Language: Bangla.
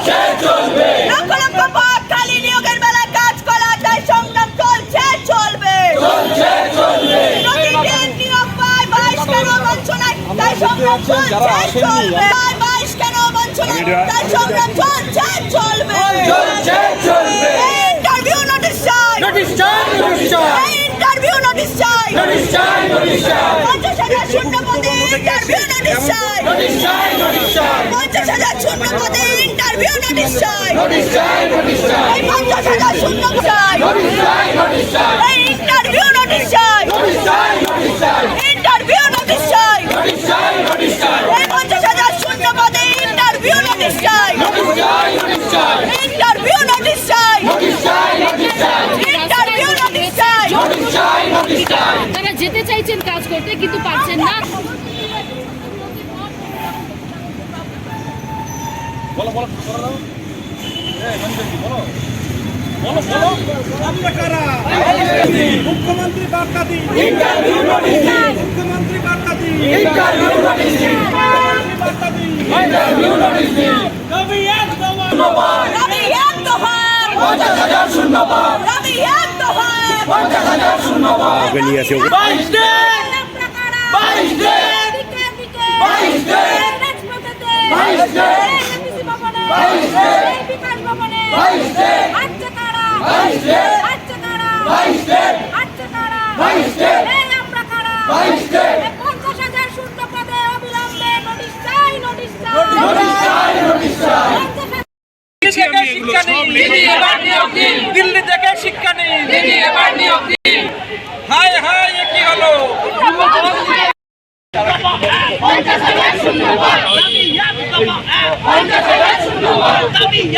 লক্ষ লক্ষ পদ খালি নিয়োগের বেলায় কাজ করা তাই সংগ্রাম চলছে চলবে প্রতিদিন নিয়োগ পায় 22 কেন বঞ্চনায় তাই সংগ্রাম চলছে চলবে 22 কেন বঞ্চনায় তাই সংগ্রাম চলছে চলবে ইন্টারভিউ নোটিশ চাই ইন্টারভিউ নোটিশ চাই 50,000 শূন্য পদে ইন্টারভিউ নোটিশ চাই 50,000 শূন্য পদে ইন্টারভিউ নোটিশ চাই 50,000 শূন্য চাই ইন্টারভিউ নোটিশ চাই ইন্টারভিউ নোটিশ চাই 50,000 শূন্য পদে ইন্টারভিউ নোটিশ চাই ইন্টারভিউ নোটিশ চাই ইন্টারভিউ নোটিশ চাই তারা যেতে চাইছেন কাজ করতে কিন্তু পারছেন না। মুখ্যমন্ত্রী বার্তা দিন মুখ্যমন্ত্রী বার্তা দিন রবি এক দফা 50,000 শূন্যপদ রবি এক দফা ওকে নিয়ে আসে 22 দিন 22 দিন 22 দিন 22 দিন 22 দিন বিকাশ ভবনে 22 দিন আচ্ছা কারা 22 দিন আচ্ছা কারা 22 দিন আচ্ছা কারা 22 দিন এই আমরা কারা 22 দিন 50,000 শূন্য পদে অবিলম্বে নোটিশ চাই নোটিশ চাই নোটিশ চাই দিল্লি থেকে শিক্ষা নেই হায় হায় কি হলো 50,000 শূন্য পদ ইন্টারভিউ